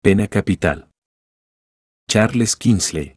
pena capital. Charles Kingsley.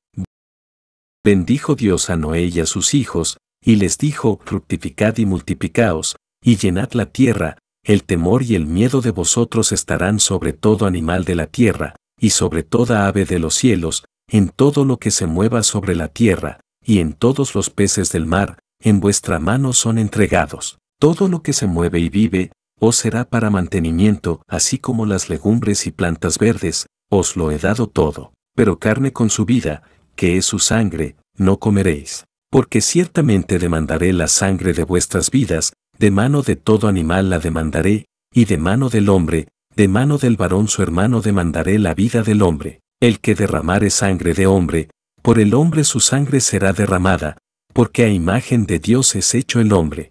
Bendijo Dios a Noé y a sus hijos, y les dijo: fructificad y multiplicaos, y llenad la tierra. El temor y el miedo de vosotros estarán sobre todo animal de la tierra, y sobre toda ave de los cielos, en todo lo que se mueva sobre la tierra, y en todos los peces del mar, en vuestra mano son entregados. Todo lo que se mueve y vive, os será para mantenimiento, así como las legumbres y plantas verdes, os lo he dado todo. Pero carne con su vida, que es su sangre, no comeréis. Porque ciertamente demandaré la sangre de vuestras vidas, de mano de todo animal la demandaré, y de mano del hombre, de mano del varón su hermano demandaré la vida del hombre. El que derramare sangre de hombre, por el hombre su sangre será derramada, porque a imagen de Dios es hecho el hombre.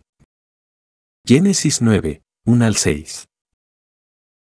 Génesis 9, 1-6.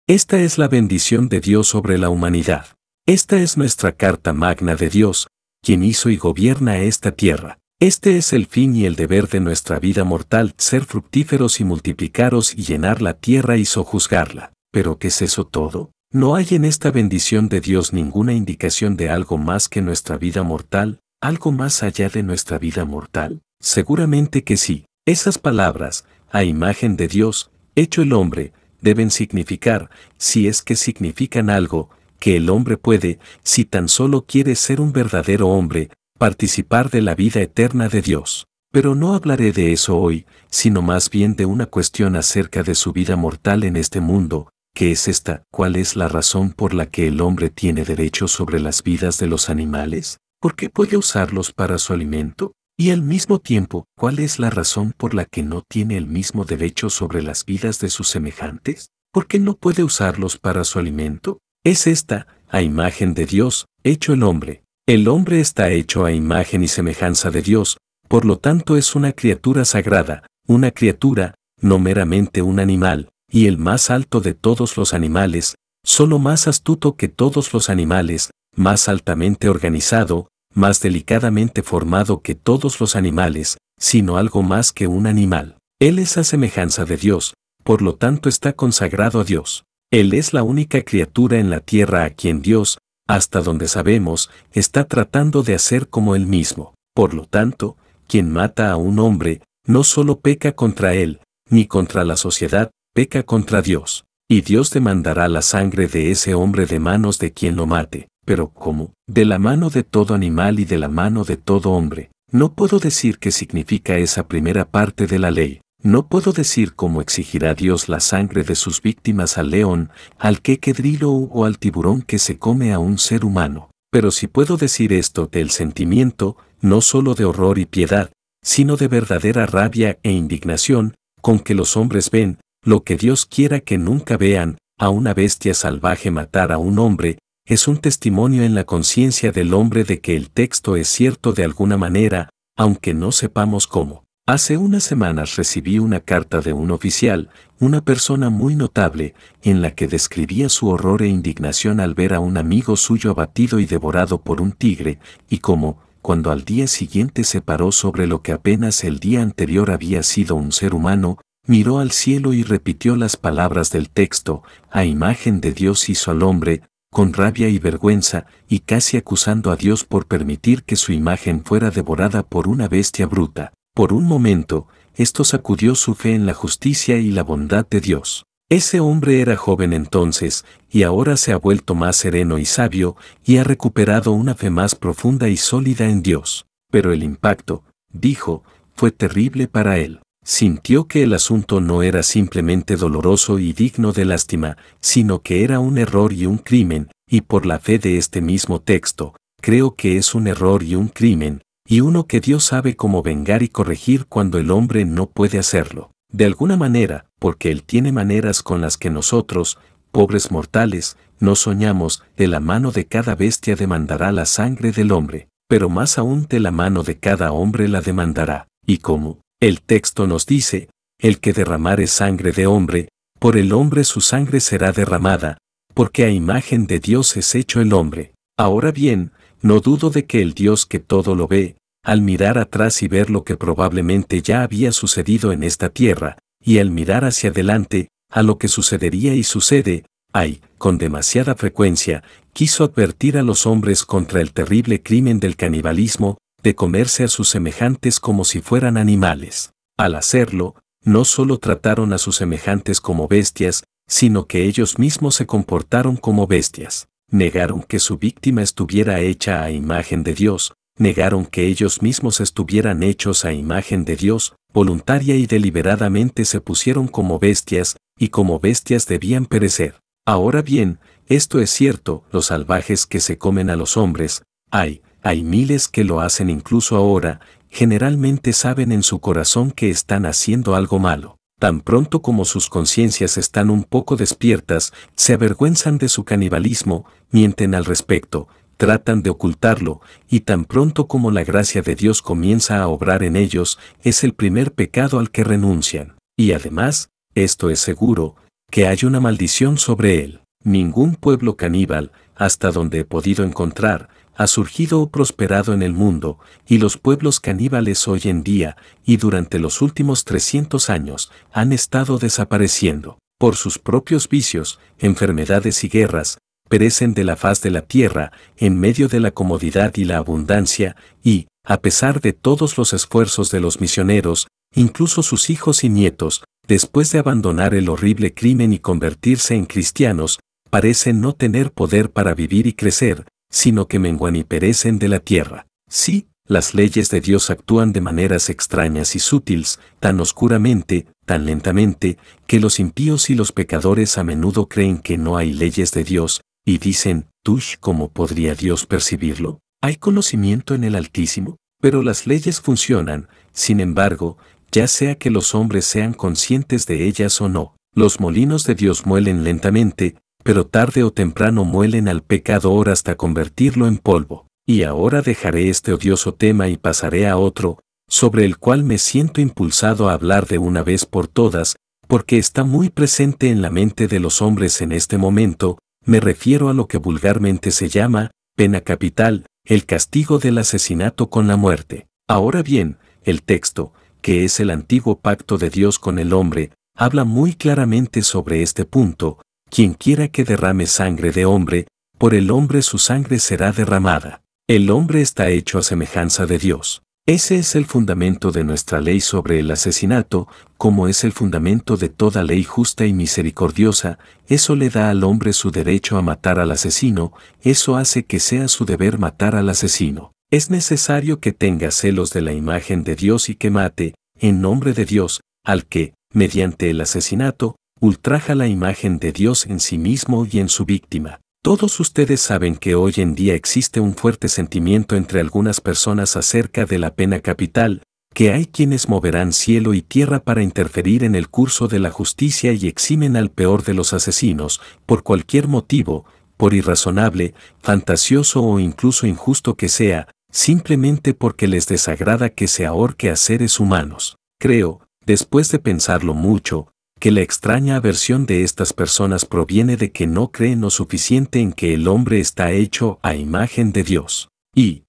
Esta es la bendición de Dios sobre la humanidad. Esta es nuestra carta magna de Dios, quien hizo y gobierna esta tierra. Este es el fin y el deber de nuestra vida mortal: ser fructíferos y multiplicaros y llenar la tierra y sojuzgarla. ¿Pero qué es eso todo? ¿No hay en esta bendición de Dios ninguna indicación de algo más que nuestra vida mortal? ¿Algo más allá de nuestra vida mortal? Seguramente que sí. Esas palabras, a imagen de Dios, hecho el hombre, deben significar, si es que significan algo, que el hombre puede, si tan solo quiere ser un verdadero hombre, participar de la vida eterna de Dios. Pero no hablaré de eso hoy, sino más bien de una cuestión acerca de su vida mortal en este mundo, que es esta: ¿cuál es la razón por la que el hombre tiene derecho sobre las vidas de los animales? ¿Por qué puede usarlos para su alimento? Y al mismo tiempo, ¿cuál es la razón por la que no tiene el mismo derecho sobre las vidas de sus semejantes? ¿Por qué no puede usarlos para su alimento? Es esta, a imagen de Dios, hecho el hombre. El hombre está hecho a imagen y semejanza de Dios, por lo tanto es una criatura sagrada, una criatura, no meramente un animal, y el más alto de todos los animales, solo más astuto que todos los animales, más altamente organizado, más delicadamente formado que todos los animales, sino algo más que un animal. Él es a semejanza de Dios, por lo tanto está consagrado a Dios. Él es la única criatura en la tierra a quien Dios, hasta donde sabemos, está tratando de hacer como él mismo. Por lo tanto, quien mata a un hombre, no solo peca contra él, ni contra la sociedad, peca contra Dios. Y Dios demandará la sangre de ese hombre de manos de quien lo mate. ¿Pero cómo? De la mano de todo animal y de la mano de todo hombre. No puedo decir qué significa esa primera parte de la ley. No puedo decir cómo exigirá Dios la sangre de sus víctimas al león, al quequedrilo o al tiburón que se come a un ser humano. Pero sí puedo decir esto del sentimiento, no solo de horror y piedad, sino de verdadera rabia e indignación, con que los hombres ven, lo que Dios quiera que nunca vean, a una bestia salvaje matar a un hombre. Es un testimonio en la conciencia del hombre de que el texto es cierto de alguna manera, aunque no sepamos cómo. Hace unas semanas recibí una carta de un oficial, una persona muy notable, en la que describía su horror e indignación al ver a un amigo suyo abatido y devorado por un tigre, y cómo, cuando al día siguiente se paró sobre lo que apenas el día anterior había sido un ser humano, miró al cielo y repitió las palabras del texto: a imagen de Dios hizo al hombre, con rabia y vergüenza, y casi acusando a Dios por permitir que su imagen fuera devorada por una bestia bruta. Por un momento, esto sacudió su fe en la justicia y la bondad de Dios. Ese hombre era joven entonces, y ahora se ha vuelto más sereno y sabio, y ha recuperado una fe más profunda y sólida en Dios. Pero el impacto, dijo, fue terrible para él. Sintió que el asunto no era simplemente doloroso y digno de lástima, sino que era un error y un crimen, y por la fe de este mismo texto, creo que es un error y un crimen, y uno que Dios sabe cómo vengar y corregir cuando el hombre no puede hacerlo. De alguna manera, porque Él tiene maneras con las que nosotros, pobres mortales, no soñamos. De la mano de cada bestia demandará la sangre del hombre, pero más aún de la mano de cada hombre la demandará. ¿Y cómo? El texto nos dice: el que derramare sangre de hombre, por el hombre su sangre será derramada, porque a imagen de Dios es hecho el hombre. Ahora bien, no dudo de que el Dios que todo lo ve, al mirar atrás y ver lo que probablemente ya había sucedido en esta tierra, y al mirar hacia adelante, a lo que sucedería y sucede, ay, con demasiada frecuencia, quiso advertir a los hombres contra el terrible crimen del canibalismo, de comerse a sus semejantes como si fueran animales. Al hacerlo, no solo trataron a sus semejantes como bestias, sino que ellos mismos se comportaron como bestias. Negaron que su víctima estuviera hecha a imagen de Dios, negaron que ellos mismos estuvieran hechos a imagen de Dios, voluntaria y deliberadamente se pusieron como bestias, y como bestias debían perecer. Ahora bien, esto es cierto, los salvajes que se comen a los hombres, hay miles que lo hacen incluso ahora, generalmente saben en su corazón que están haciendo algo malo. Tan pronto como sus conciencias están un poco despiertas, se avergüenzan de su canibalismo, mienten al respecto, tratan de ocultarlo, y tan pronto como la gracia de Dios comienza a obrar en ellos, es el primer pecado al que renuncian. Y además, esto es seguro, que hay una maldición sobre él. Ningún pueblo caníbal, hasta donde he podido encontrar, ha surgido o prosperado en el mundo, y los pueblos caníbales hoy en día, y durante los últimos 300 años, han estado desapareciendo. Por sus propios vicios, enfermedades y guerras, perecen de la faz de la tierra, en medio de la comodidad y la abundancia, y, a pesar de todos los esfuerzos de los misioneros, incluso sus hijos y nietos, después de abandonar el horrible crimen y convertirse en cristianos, parecen no tener poder para vivir y crecer, sino que menguan y perecen de la tierra. Sí, las leyes de Dios actúan de maneras extrañas y sutiles, tan oscuramente, tan lentamente, que los impíos y los pecadores a menudo creen que no hay leyes de Dios, y dicen, «Tush, ¿cómo podría Dios percibirlo? ¿Hay conocimiento en el Altísimo?» Pero las leyes funcionan, sin embargo, ya sea que los hombres sean conscientes de ellas o no. Los molinos de Dios muelen lentamente, pero tarde o temprano muelen al pecador hasta convertirlo en polvo. Y ahora dejaré este odioso tema y pasaré a otro, sobre el cual me siento impulsado a hablar de una vez por todas, porque está muy presente en la mente de los hombres en este momento. Me refiero a lo que vulgarmente se llama pena capital, el castigo del asesinato con la muerte. Ahora bien, el texto, que es el antiguo pacto de Dios con el hombre, habla muy claramente sobre este punto. Quien quiera que derrame sangre de hombre, por el hombre su sangre será derramada. El hombre está hecho a semejanza de Dios. Ese es el fundamento de nuestra ley sobre el asesinato, como es el fundamento de toda ley justa y misericordiosa. Eso le da al hombre su derecho a matar al asesino, eso hace que sea su deber matar al asesino. Es necesario que tenga celos de la imagen de Dios y que mate, en nombre de Dios, al que, mediante el asesinato, ultraja la imagen de Dios en sí mismo y en su víctima. Todos ustedes saben que hoy en día existe un fuerte sentimiento entre algunas personas acerca de la pena capital, que hay quienes moverán cielo y tierra para interferir en el curso de la justicia y eximen al peor de los asesinos, por cualquier motivo, por irrazonable, fantasioso o incluso injusto que sea, simplemente porque les desagrada que se ahorque a seres humanos. Creo, después de pensarlo mucho, que la extraña aversión de estas personas proviene de que no creen lo suficiente en que el hombre está hecho a imagen de Dios. Y,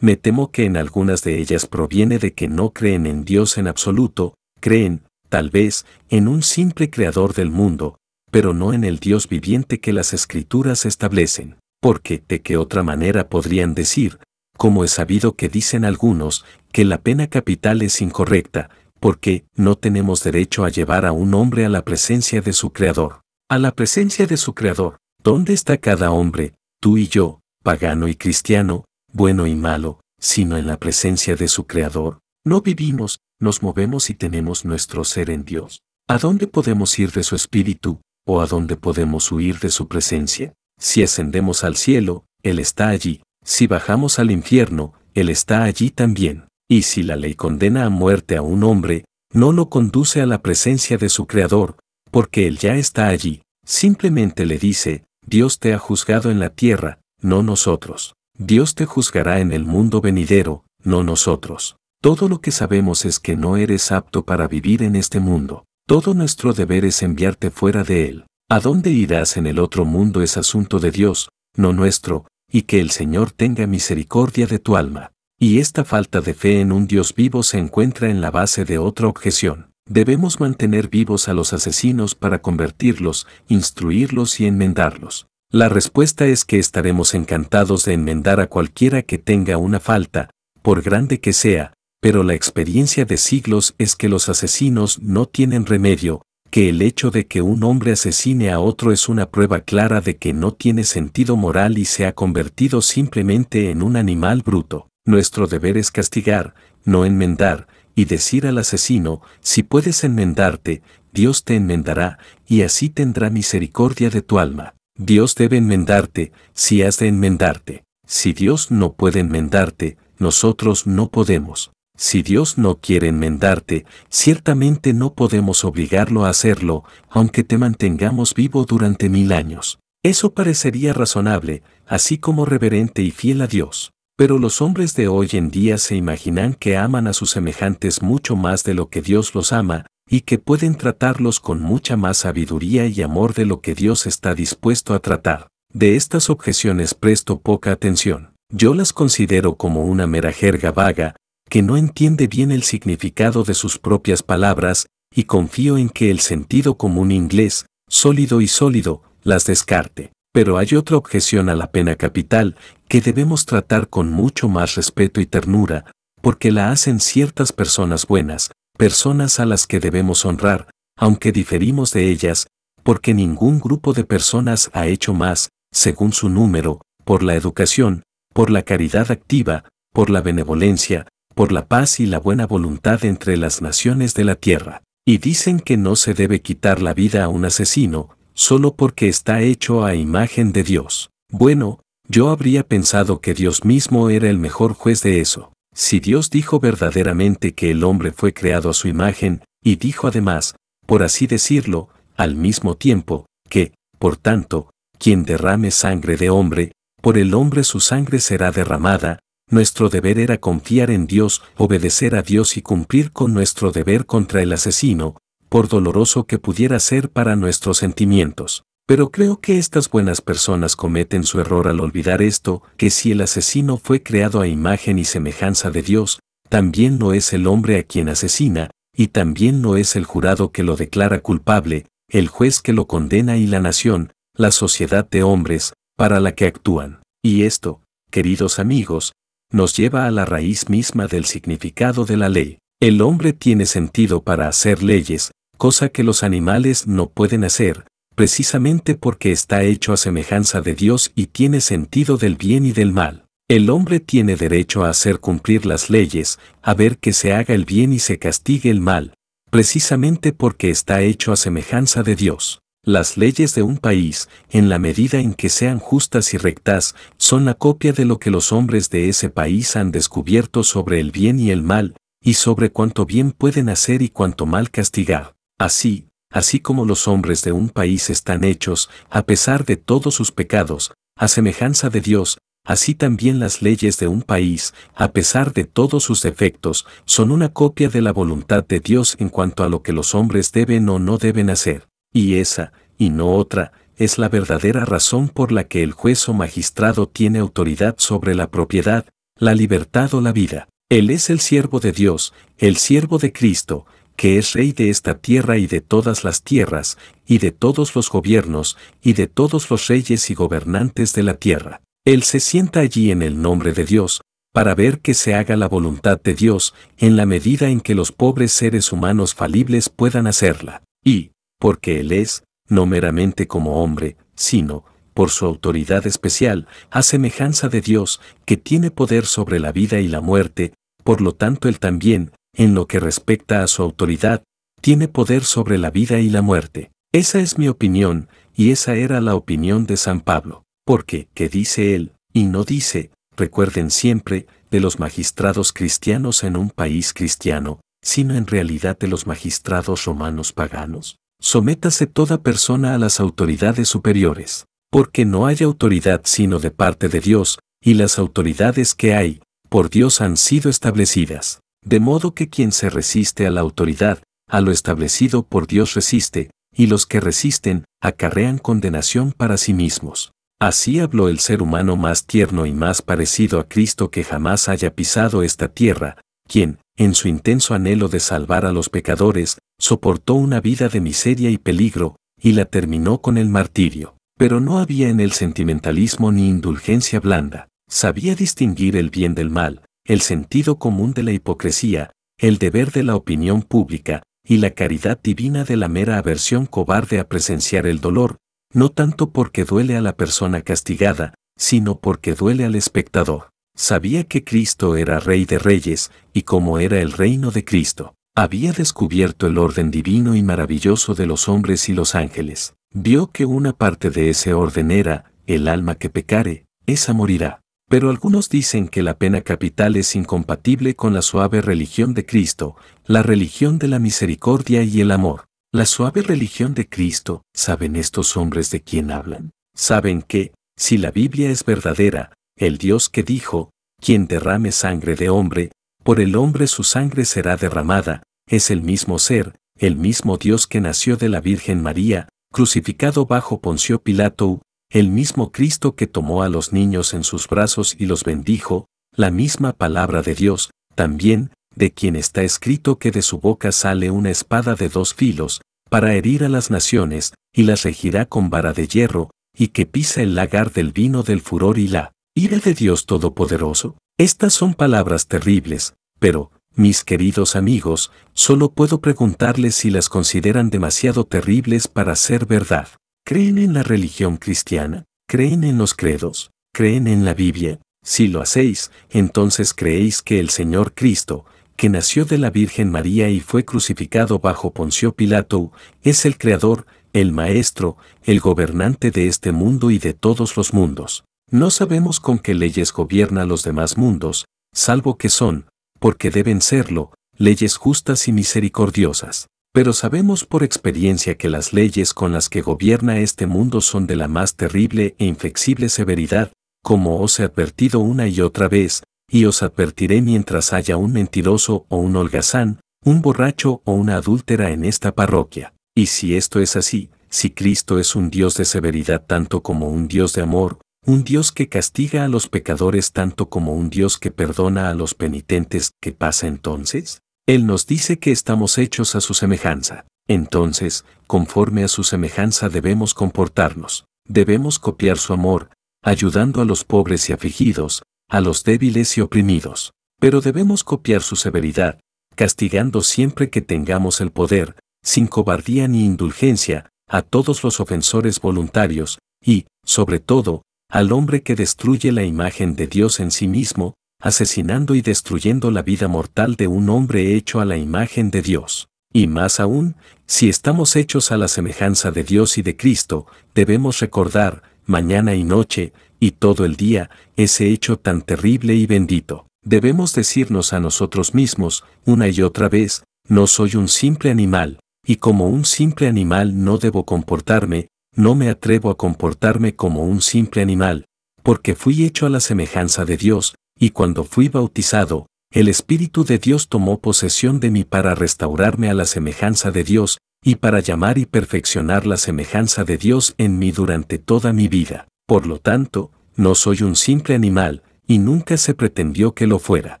me temo que en algunas de ellas proviene de que no creen en Dios en absoluto, creen, tal vez, en un simple creador del mundo, pero no en el Dios viviente que las Escrituras establecen. Porque, ¿de qué otra manera podrían decir, como es sabido que dicen algunos, que la pena capital es incorrecta? Porque no tenemos derecho a llevar a un hombre a la presencia de su Creador. A la presencia de su Creador. ¿Dónde está cada hombre, tú y yo, pagano y cristiano, bueno y malo, sino en la presencia de su Creador? ¿No vivimos, nos movemos y tenemos nuestro ser en Dios? ¿A dónde podemos ir de su espíritu, o a dónde podemos huir de su presencia? Si ascendemos al cielo, Él está allí. Si bajamos al infierno, Él está allí también. Y si la ley condena a muerte a un hombre, no lo conduce a la presencia de su Creador, porque Él ya está allí. Simplemente le dice, Dios te ha juzgado en la tierra, no nosotros. Dios te juzgará en el mundo venidero, no nosotros. Todo lo que sabemos es que no eres apto para vivir en este mundo. Todo nuestro deber es enviarte fuera de él. ¿A dónde irás en el otro mundo es asunto de Dios, no nuestro, y que el Señor tenga misericordia de tu alma? Y esta falta de fe en un Dios vivo se encuentra en la base de otra objeción. Debemos mantener vivos a los asesinos para convertirlos, instruirlos y enmendarlos. La respuesta es que estaremos encantados de enmendar a cualquiera que tenga una falta, por grande que sea, pero la experiencia de siglos es que los asesinos no tienen remedio, que el hecho de que un hombre asesine a otro es una prueba clara de que no tiene sentido moral y se ha convertido simplemente en un animal bruto. Nuestro deber es castigar, no enmendar, y decir al asesino, si puedes enmendarte, Dios te enmendará, y así tendrá misericordia de tu alma. Dios debe enmendarte, si has de enmendarte. Si Dios no puede enmendarte, nosotros no podemos. Si Dios no quiere enmendarte, ciertamente no podemos obligarlo a hacerlo, aunque te mantengamos vivo durante 1000 años. Eso parecería razonable, así como reverente y fiel a Dios. Pero los hombres de hoy en día se imaginan que aman a sus semejantes mucho más de lo que Dios los ama, y que pueden tratarlos con mucha más sabiduría y amor de lo que Dios está dispuesto a tratar. De estas objeciones presto poca atención. Yo las considero como una mera jerga vaga, que no entiende bien el significado de sus propias palabras, y confío en que el sentido común inglés, sólido y sólido, las descarte. Pero hay otra objeción a la pena capital, que debemos tratar con mucho más respeto y ternura, porque la hacen ciertas personas buenas, personas a las que debemos honrar, aunque diferimos de ellas, porque ningún grupo de personas ha hecho más, según su número, por la educación, por la caridad activa, por la benevolencia, por la paz y la buena voluntad entre las naciones de la tierra. Y dicen que no se debe quitar la vida a un asesino, solo porque está hecho a imagen de Dios. Bueno, yo habría pensado que Dios mismo era el mejor juez de eso. Si Dios dijo verdaderamente que el hombre fue creado a su imagen, y dijo además, por así decirlo, al mismo tiempo, que, por tanto, quien derrame sangre de hombre, por el hombre su sangre será derramada, nuestro deber era confiar en Dios, obedecer a Dios y cumplir con nuestro deber contra el asesino, por doloroso que pudiera ser para nuestros sentimientos. Pero creo que estas buenas personas cometen su error al olvidar esto, que si el asesino fue creado a imagen y semejanza de Dios, también lo es el hombre a quien asesina, y también lo es el jurado que lo declara culpable, el juez que lo condena y la nación, la sociedad de hombres, para la que actúan. Y esto, queridos amigos, nos lleva a la raíz misma del significado de la ley. El hombre tiene sentido para hacer leyes, cosa que los animales no pueden hacer, precisamente porque está hecho a semejanza de Dios y tiene sentido del bien y del mal. El hombre tiene derecho a hacer cumplir las leyes, a ver que se haga el bien y se castigue el mal, precisamente porque está hecho a semejanza de Dios. Las leyes de un país, en la medida en que sean justas y rectas, son la copia de lo que los hombres de ese país han descubierto sobre el bien y el mal, y sobre cuánto bien pueden hacer y cuánto mal castigar. Así como los hombres de un país están hechos, a pesar de todos sus pecados, a semejanza de Dios, así también las leyes de un país, a pesar de todos sus defectos, son una copia de la voluntad de Dios en cuanto a lo que los hombres deben o no deben hacer. Y esa, y no otra, es la verdadera razón por la que el juez o magistrado tiene autoridad sobre la propiedad, la libertad o la vida. Él es el siervo de Dios, el siervo de Cristo, que es Rey de esta tierra y de todas las tierras, y de todos los gobiernos, y de todos los reyes y gobernantes de la tierra. Él se sienta allí en el nombre de Dios, para ver que se haga la voluntad de Dios, en la medida en que los pobres seres humanos falibles puedan hacerla. Y, porque Él es, no meramente como hombre, sino, por su autoridad especial, a semejanza de Dios, que tiene poder sobre la vida y la muerte, por lo tanto Él también, en lo que respecta a su autoridad, tiene poder sobre la vida y la muerte. Esa es mi opinión, y esa era la opinión de San Pablo. Porque, ¿qué dice él, y no dice, recuerden siempre, de los magistrados cristianos en un país cristiano, sino en realidad de los magistrados romanos paganos? Sométase toda persona a las autoridades superiores, porque no hay autoridad sino de parte de Dios, y las autoridades que hay, por Dios han sido establecidas. De modo que quien se resiste a la autoridad, a lo establecido por Dios resiste, y los que resisten, acarrean condenación para sí mismos. Así habló el ser humano más tierno y más parecido a Cristo que jamás haya pisado esta tierra, quien, en su intenso anhelo de salvar a los pecadores, soportó una vida de miseria y peligro, y la terminó con el martirio. Pero no había en él sentimentalismo ni indulgencia blanda. Sabía distinguir el bien del mal, el sentido común de la hipocresía, el deber de la opinión pública, y la caridad divina de la mera aversión cobarde a presenciar el dolor, no tanto porque duele a la persona castigada, sino porque duele al espectador. Sabía que Cristo era Rey de Reyes, y como era el reino de Cristo, había descubierto el orden divino y maravilloso de los hombres y los ángeles. Vio que una parte de ese orden era, el alma que pecare, esa morirá. Pero algunos dicen que la pena capital es incompatible con la suave religión de Cristo, la religión de la misericordia y el amor. La suave religión de Cristo, ¿saben estos hombres de quién hablan? Saben que, si la Biblia es verdadera, el Dios que dijo, quien derrame sangre de hombre, por el hombre su sangre será derramada, es el mismo ser, el mismo Dios que nació de la Virgen María, crucificado bajo Poncio Pilato, el mismo Cristo que tomó a los niños en sus brazos y los bendijo, la misma palabra de Dios, también, de quien está escrito que de su boca sale una espada de 2 filos, para herir a las naciones, y las regirá con vara de hierro, y que pisa el lagar del vino del furor y la ira de Dios Todopoderoso. Estas son palabras terribles, pero, mis queridos amigos, solo puedo preguntarles si las consideran demasiado terribles para ser verdad. ¿Creen en la religión cristiana? ¿Creen en los credos? ¿Creen en la Biblia? Si lo hacéis, entonces creéis que el Señor Cristo, que nació de la Virgen María y fue crucificado bajo Poncio Pilato, es el Creador, el Maestro, el gobernante de este mundo y de todos los mundos. No sabemos con qué leyes gobierna los demás mundos, salvo que son, porque deben serlo, leyes justas y misericordiosas. Pero sabemos por experiencia que las leyes con las que gobierna este mundo son de la más terrible e inflexible severidad, como os he advertido una y otra vez, y os advertiré mientras haya un mentiroso o un holgazán, un borracho o una adúltera en esta parroquia. Y si esto es así, si Cristo es un Dios de severidad tanto como un Dios de amor, un Dios que castiga a los pecadores tanto como un Dios que perdona a los penitentes, ¿qué pasa entonces? Él nos dice que estamos hechos a su semejanza. Entonces, conforme a su semejanza debemos comportarnos. Debemos copiar su amor, ayudando a los pobres y afligidos, a los débiles y oprimidos. Pero debemos copiar su severidad, castigando siempre que tengamos el poder, sin cobardía ni indulgencia, a todos los ofensores voluntarios, y, sobre todo, al hombre que destruye la imagen de Dios en sí mismo, asesinando y destruyendo la vida mortal de un hombre hecho a la imagen de Dios. Y más aún, si estamos hechos a la semejanza de Dios y de Cristo, debemos recordar, mañana y noche, y todo el día, ese hecho tan terrible y bendito. Debemos decirnos a nosotros mismos, una y otra vez, no soy un simple animal, y como un simple animal no debo comportarme, no me atrevo a comportarme como un simple animal, porque fui hecho a la semejanza de Dios, y cuando fui bautizado, el Espíritu de Dios tomó posesión de mí para restaurarme a la semejanza de Dios, y para llamar y perfeccionar la semejanza de Dios en mí durante toda mi vida. Por lo tanto, no soy un simple animal, y nunca se pretendió que lo fuera.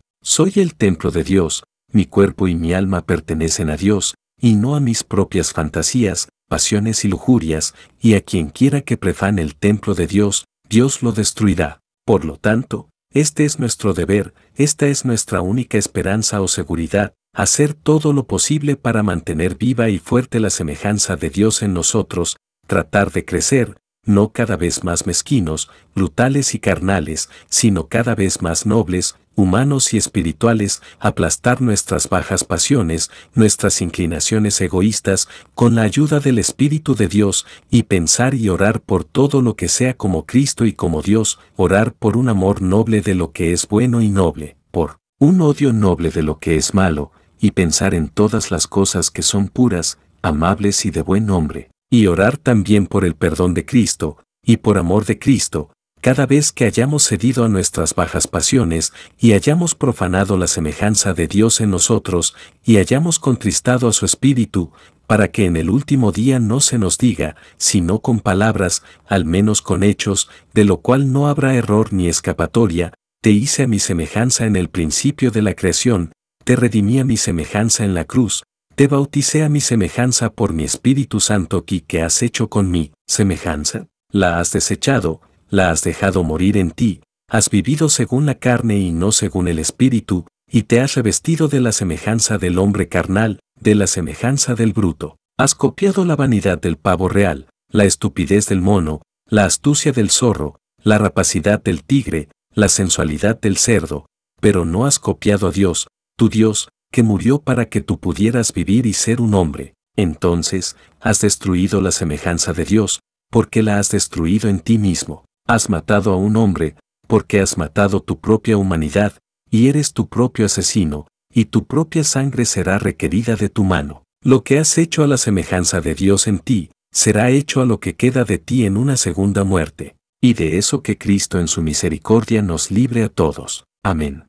Soy el templo de Dios, mi cuerpo y mi alma pertenecen a Dios, y no a mis propias fantasías, pasiones y lujurias, y a quien quiera que profane el templo de Dios, Dios lo destruirá. Por lo tanto, este es nuestro deber, esta es nuestra única esperanza o seguridad, hacer todo lo posible para mantener viva y fuerte la semejanza de Dios en nosotros, tratar de crecer, no cada vez más mezquinos, brutales y carnales, sino cada vez más nobles, humanos y espirituales, aplastar nuestras bajas pasiones, nuestras inclinaciones egoístas, con la ayuda del Espíritu de Dios, y pensar y orar por todo lo que sea como Cristo y como Dios, orar por un amor noble de lo que es bueno y noble, por un odio noble de lo que es malo, y pensar en todas las cosas que son puras, amables y de buen nombre, y orar también por el perdón de Cristo, y por amor de Cristo, cada vez que hayamos cedido a nuestras bajas pasiones, y hayamos profanado la semejanza de Dios en nosotros, y hayamos contristado a su Espíritu, para que en el último día no se nos diga, sino con palabras, al menos con hechos, de lo cual no habrá error ni escapatoria, te hice a mi semejanza en el principio de la creación, te redimí a mi semejanza en la cruz, Te bauticé a mi semejanza por mi Espíritu Santo. ¿Y qué has hecho con mi semejanza? La has desechado, la has dejado morir en ti, has vivido según la carne y no según el Espíritu, y te has revestido de la semejanza del hombre carnal, de la semejanza del bruto. Has copiado la vanidad del pavo real, la estupidez del mono, la astucia del zorro, la rapacidad del tigre, la sensualidad del cerdo, pero no has copiado a Dios, tu Dios, que murió para que tú pudieras vivir y ser un hombre. Entonces, has destruido la semejanza de Dios, porque la has destruido en ti mismo. Has matado a un hombre, porque has matado tu propia humanidad, y eres tu propio asesino, y tu propia sangre será requerida de tu mano. Lo que has hecho a la semejanza de Dios en ti, será hecho a lo que queda de ti en una segunda muerte, y de eso que Cristo en su misericordia nos libre a todos. Amén.